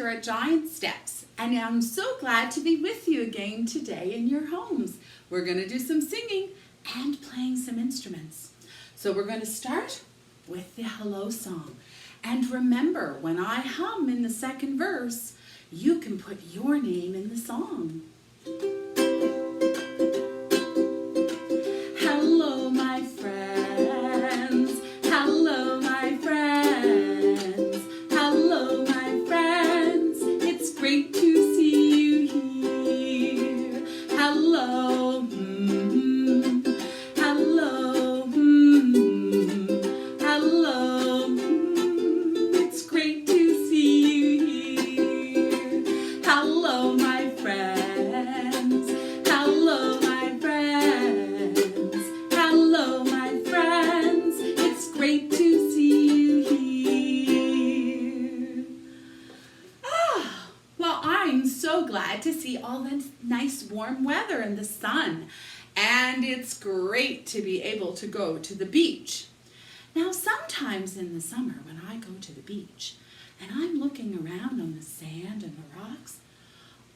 here at Giant Steps, and I'm so glad to be with you again today in your homes. We're going to do some singing and playing some instruments. So we're going to start with the hello song. And remember, when I hum in the second verse, you can put your name in the song. Hello, my friends. Hello, my friends. Hello, my friends. It's great to see you here. Hello. Hello. Hello. It's great to see you here. Hello, my friends. Hello, my friends. Hello, my friends. It's great to see you here. Well, I'm so glad to see all this nice warm weather and the sun. And it's great to be able to go to the beach. Now, sometimes in the summer when I go to the beach and I'm looking around on the sand and the rocks,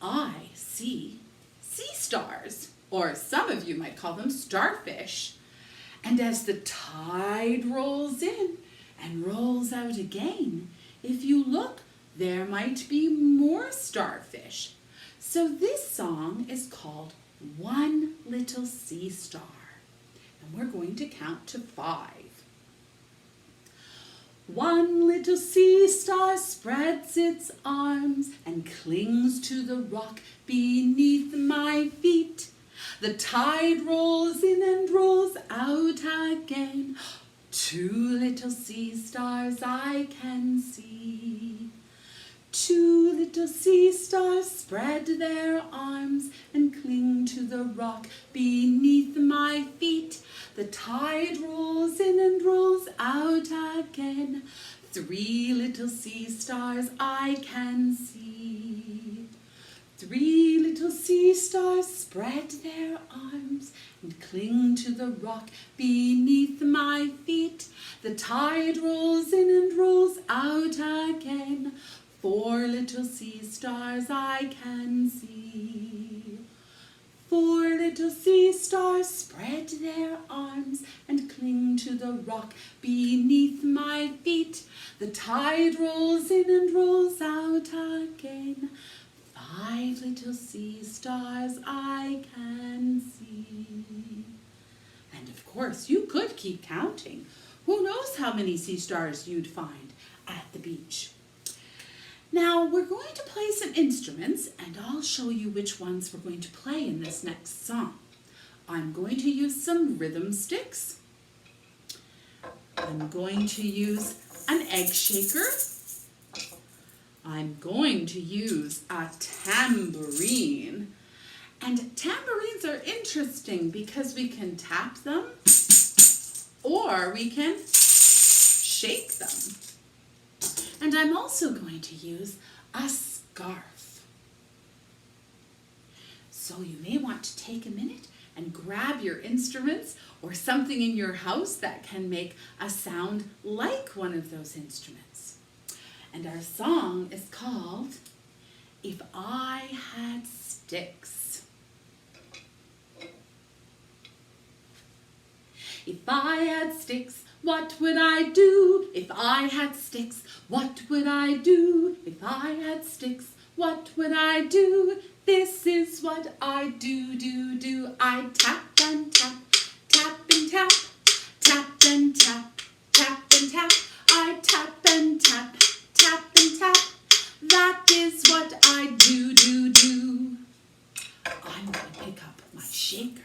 I see sea stars, or some of you might call them starfish. And as the tide rolls in and rolls out again, if you look, there might be more starfish. So this song is called One Little Sea Star. And we're going to count to 5. One little sea star spreads its arms and clings to the rock beneath my feet. The tide rolls in and rolls out again. 2 little sea stars I can see. 2 little sea stars spread their arms and cling to the rock beneath my feet. The tide rolls in and rolls out again. 3 little sea stars I can see. 3 little sea stars spread their arms and cling to the rock beneath my feet. The tide rolls in and rolls out again. 4 little sea stars I can see. 4 little sea stars spread their arms and cling to the rock beneath my feet. The tide rolls in and rolls out again. 5 little sea stars I can see. And of course, you could keep counting. Who knows how many sea stars you'd find at the beach? Now, we're going to play some instruments, and I'll show you which ones we're going to play in this next song. I'm going to use some rhythm sticks. I'm going to use an egg shaker. I'm going to use a tambourine. And tambourines are interesting because we can tap them or we can shake them. And I'm also going to use a scarf. So you may want to take a minute and grab your instruments or something in your house that can make a sound like one of those instruments. And our song is called If I Had Sticks. If I had sticks, what would I do? If I had sticks, what would I do? If I had sticks, what would I do? This is what I do. I tap and tap, tap and tap, tap and tap, tap and tap. I tap and tap, tap and tap. That is what I do. I'm going to pick up my shaker.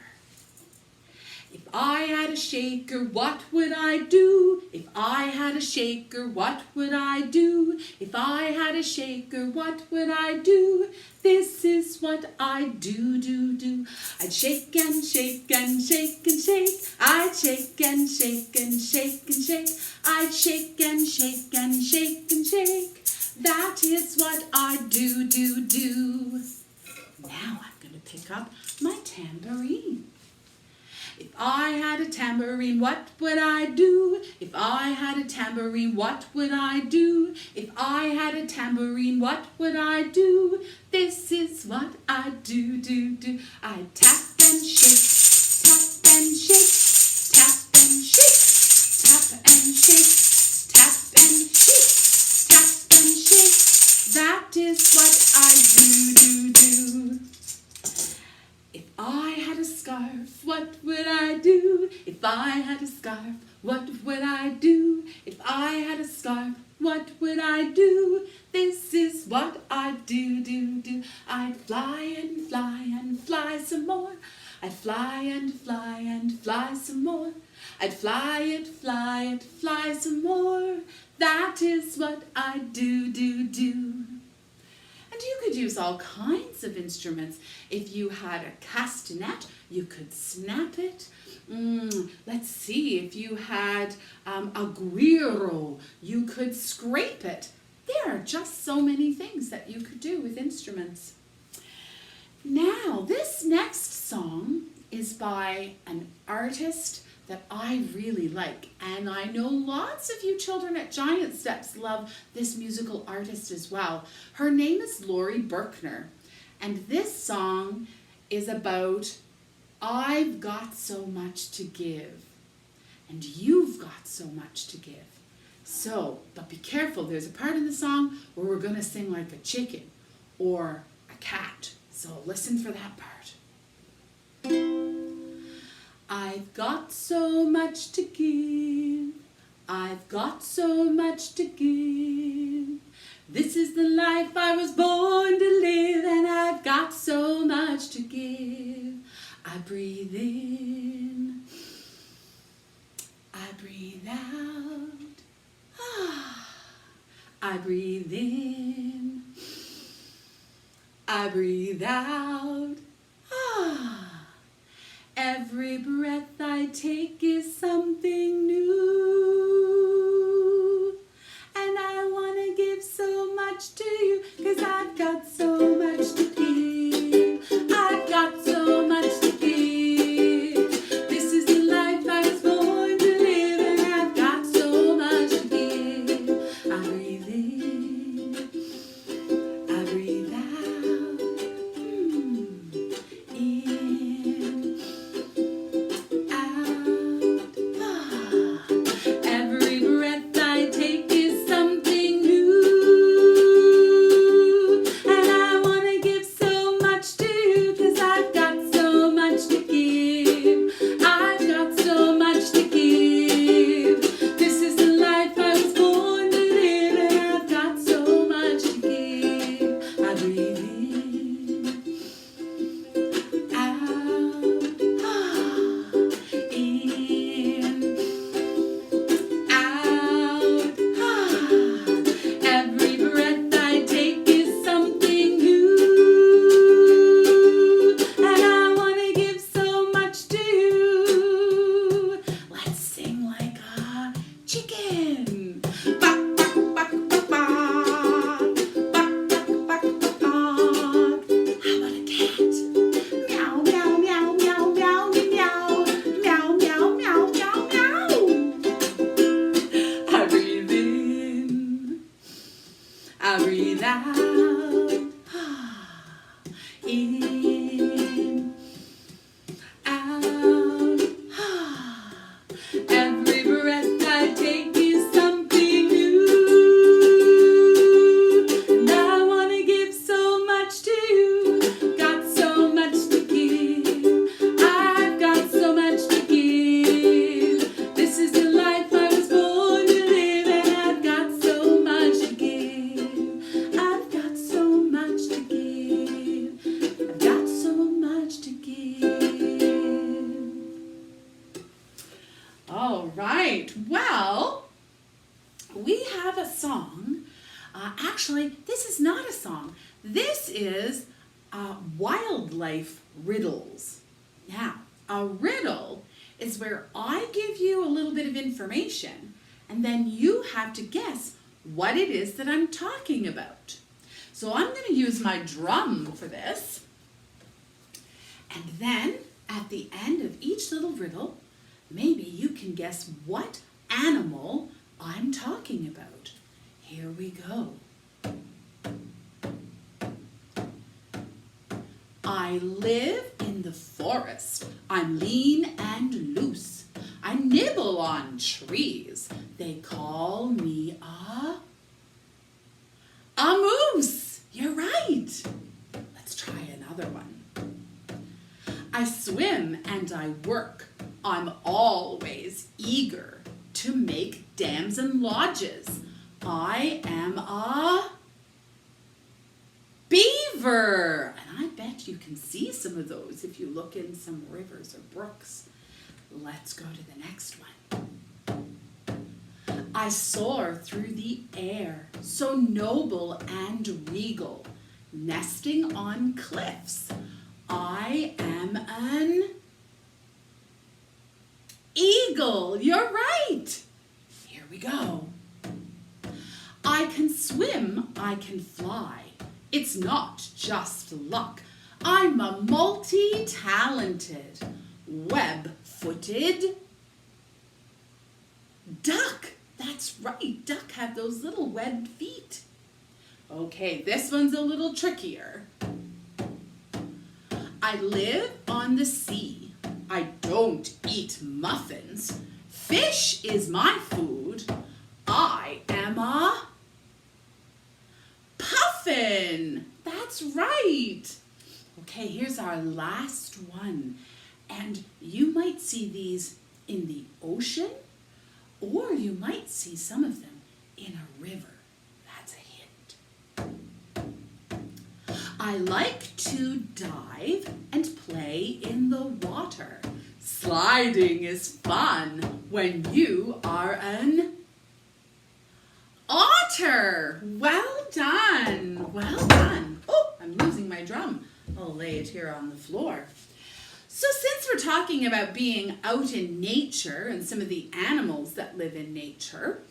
If I had a shaker, what would I do? If I had a shaker, what would I do? If I had a shaker, what would I do? This is what I do. I'd shake and shake and shake and shake. I'd shake and shake and shake and shake. I'd shake and shake and shake and shake. That is what I do. Now I'm going to pick up my tambourine. If I had a tambourine, what would I do? If I had a tambourine, what would I do? If I had a tambourine, what would I do? This is what I do, do. I tap and shake, tap and shake, tap and shake, tap and shake, tap and shake, tap and shake. That is what I do. If I had a scarf, what would I do? If I had a scarf, what would I do? If I had a scarf, what would I do? This is what I do. I'd fly and fly and fly some more. I'd fly and fly and fly some more. I'd fly and fly some more. That is what I do. And you could use all kinds of instruments. If you had a castanet, you could snap it. Let's see, if you had a guiro, you could scrape it. There are just so many things that you could do with instruments. Now, this next song is by an artist that I really like, and I know lots of you children at Giant Steps love this musical artist as well. Her name is Laurie Berkner, and this song is about I've got so much to give, and you've got so much to give. So, but be careful, there's a part in the song where we're going to sing like a chicken or a cat, so listen for that part. I've got so much to give, I've got so much to give. This is the life I was born to live, and I've got so much to give. I breathe in, I breathe out, I breathe in, I breathe out. Every breath I take is something new, and I want to give so much to you, 'cause I've got so much to give. I've got so much to give. This is the life I was born to live, and I've got so much to give. I breathe in, I breathe out. Well, we have a song. Actually, this is not a song. This is wildlife riddles. Now, a riddle is where I give you a little bit of information, and then you have to guess what it is that I'm talking about. So I'm going to use my drum for this. And then at the end of each little riddle. Maybe you can guess what animal I'm talking about. Here we go. I live in the forest. I'm lean and loose. I nibble on trees. They call me a moose. You're right. Let's try another one. I swim and I work. I'm always eager to make dams and lodges. I am a beaver. And I bet you can see some of those if you look in some rivers or brooks. Let's go to the next one. I soar through the air, so noble and regal, nesting on cliffs. I am an eagle. You're right. Here we go. I can swim, I can fly. It's not just luck. I'm a multi-talented, web-footed duck. That's right, duck have those little webbed feet. Okay, this one's a little trickier. I live on the sea. I don't eat muffins. Fish is my food. I am a puffin. That's right. Okay, here's our last one. And you might see these in the ocean, or you might see some of them in a river. That's a hint. I like to dive and play in the water. Sliding is fun when you are an otter. Well done. Well done. Oh, I'm losing my drum. I'll lay it here on the floor. So since we're talking about being out in nature and some of the animals that live in nature,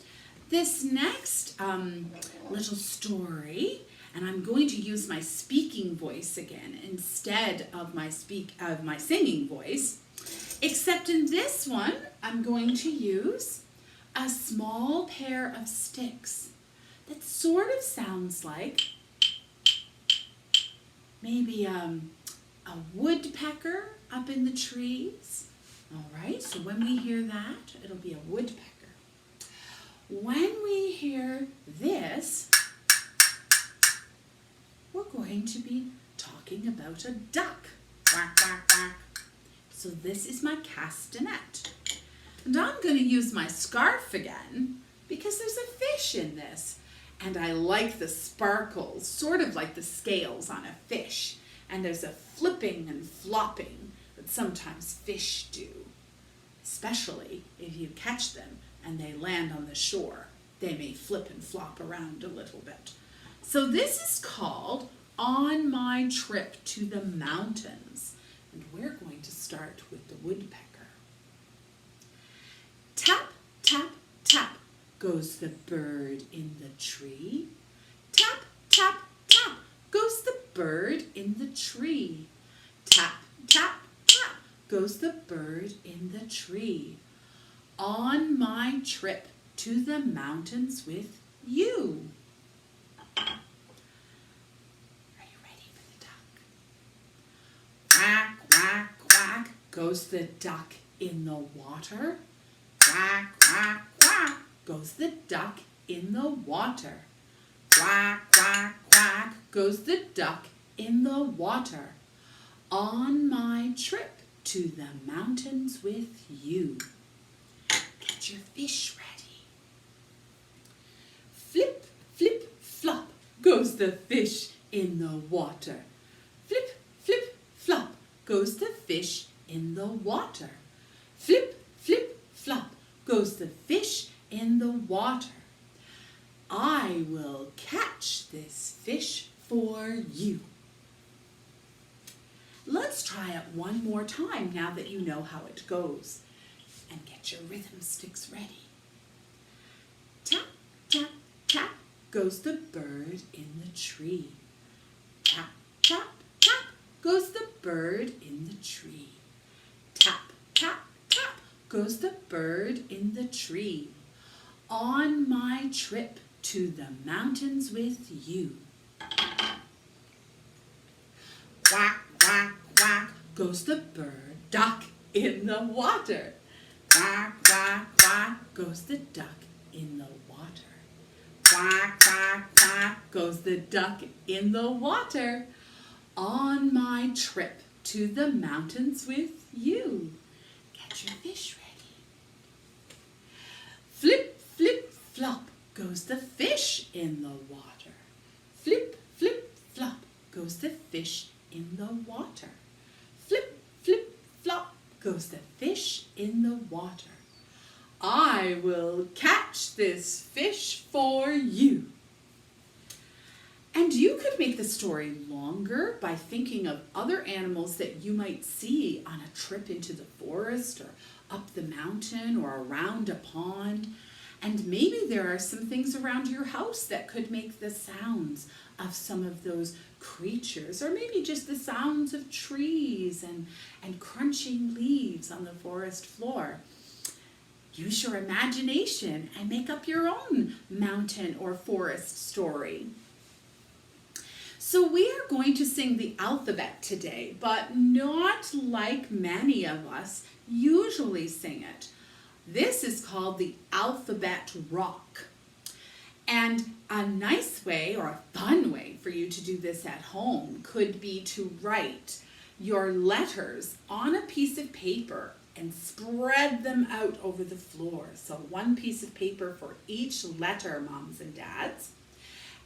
this next little story, and I'm going to use my speaking voice again instead of my singing voice, except in this one, I'm going to use a small pair of sticks that sort of sounds like maybe a woodpecker up in the trees. All right, so when we hear that, it'll be a woodpecker. When we hear this, we're going to be talking about a duck. Quack, quack, quack. So this is my castanet. And I'm going to use my scarf again because there's a fish in this. And I like the sparkles, sort of like the scales on a fish. And there's a flipping and flopping that sometimes fish do, especially if you catch them and they land on the shore. They may flip and flop around a little bit. So this is called On My Trip to the Mountains. And we're going to start with the woodpecker. Tap, tap, tap goes the bird in the tree. Tap, tap, tap goes the bird in the tree. Tap, tap, tap goes the bird in the tree. On my trip to the mountains with you. Are you ready for the duck? Quack, quack, quack goes the duck in the water. Quack, quack, quack goes the duck in the water. Quack, quack, quack goes the duck in the water. On my trip to the mountains with you. Get your fish ready. Flip, flip, flop goes the fish in the water. Flip, flip, flop goes the fish in the water. Flip, flip, flop goes the fish in the water. I will catch this fish for you. Let's try it one more time now that you know how it goes. And get your rhythm sticks ready. Tap, tap, tap goes the bird in the tree. Tap, tap, tap goes the bird in the tree. Tap, tap, goes the bird in the tree. On my trip to the mountains with you. Quack, quack, quack, goes the bird, duck in the water. Quack, quack, quack, goes the duck in the water. Quack, quack, quack, goes the duck in the water. On my trip to the mountains with you. Get your fish ready. Flip, flip, flop, goes the fish in the water. Flip, flip, flop, goes the fish in the water. Flip, flip, flop, goes the fish in the water. I will catch this fish for you. And you could make the story longer by thinking of other animals that you might see on a trip into the forest or up the mountain or around a pond. And maybe there are some things around your house that could make the sounds of some of those creatures, or maybe just the sounds of trees and crunching leaves on the forest floor. Use your imagination and make up your own mountain or forest story. So we are going to sing the alphabet today, but not like many of us usually sing it. This is called the alphabet rock. And a nice way or a fun way for you to do this at home could be to write your letters on a piece of paper and spread them out over the floor. So one piece of paper for each letter, moms and dads.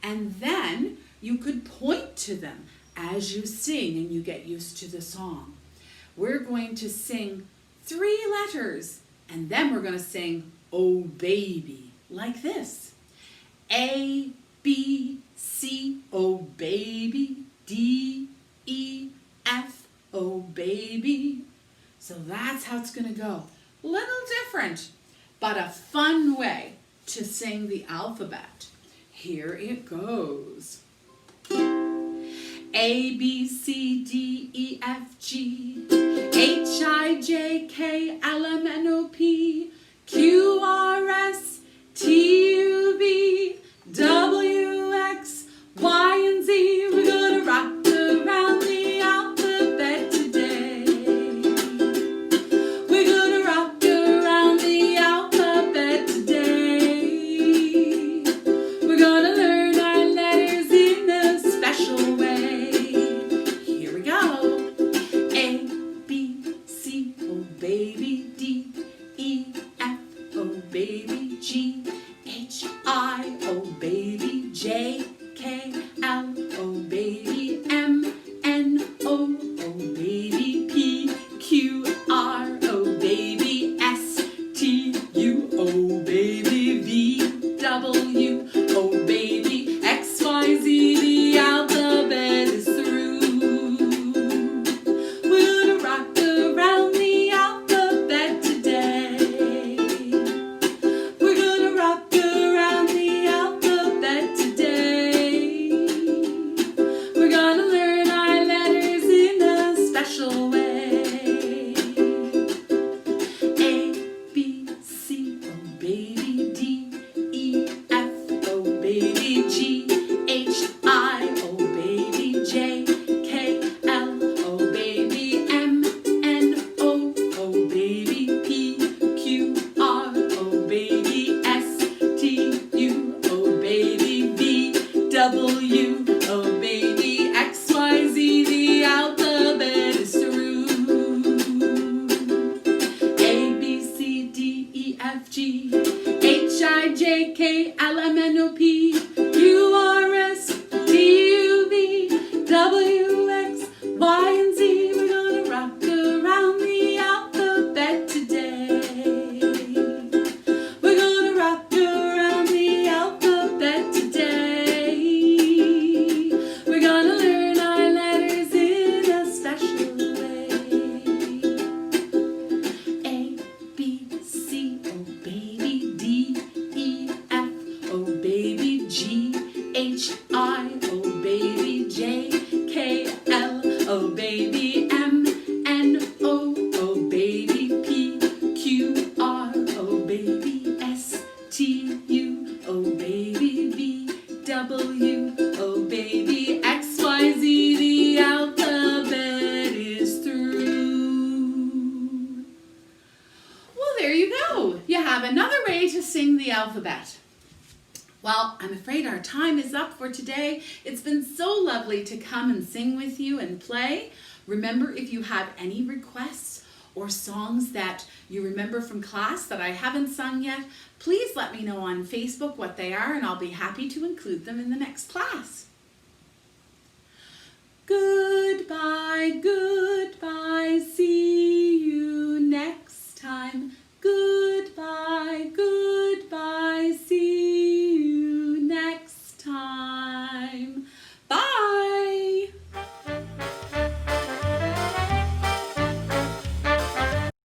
And then you could point to them as you sing and you get used to the song. We're going to sing 3 letters and then we're going to sing Oh Baby like this. A, B, C, oh baby, D, E, F, oh baby. So that's how it's going to go. Little different, but a fun way to sing the alphabet. Here it goes. A, B, C, D, E, F, G, H, I, J, K, L, M, N, O, P, Q, R, S, T, U, V, W, X, Y, and Z. We're gonna rock around the alphabet today. We're gonna rock around the alphabet today. We're gonna learn our letters in a special way. Here we go. A, B, C, oh baby, D, E, F, oh baby, G, H, I, oh baby, J, K, L, oh baby, M, N, O, oh baby, P, Q, R, oh baby, S, T, U, oh baby, V, W, oh baby, X, Y, Z, the alphabet is through. We're gonna rock around the alphabet today. We're gonna rock around the alphabet today. We're gonna learn our letters in a special way. A, B, C, oh baby, D, E, F, oh baby, G, H, I, oh baby, J, K, L, oh baby, M, N, O, oh baby, P, Q, R, oh baby, S, T, U, oh baby, V, W, oh baby, X, Y, Z, the alphabet is through. A, B, C, D, E, F, G, H, I, J, K, L, M, N, O, P, Q, R, S, T, U, V, W, X, Y, and Z. We're gonna rock around the alphabet today. We're gonna rock around the alphabet today. We're gonna learn our letters in a special way. A, B, C, oh baby, D, E, F, oh You have another way to sing the alphabet. Well, I'm afraid our time is up for today. It's been so lovely to come and sing with you and play. Remember, if you have any requests or songs that you remember from class that I haven't sung yet, please let me know on Facebook what they are, and I'll be happy to include them in the next class. Goodbye, goodbye, see you next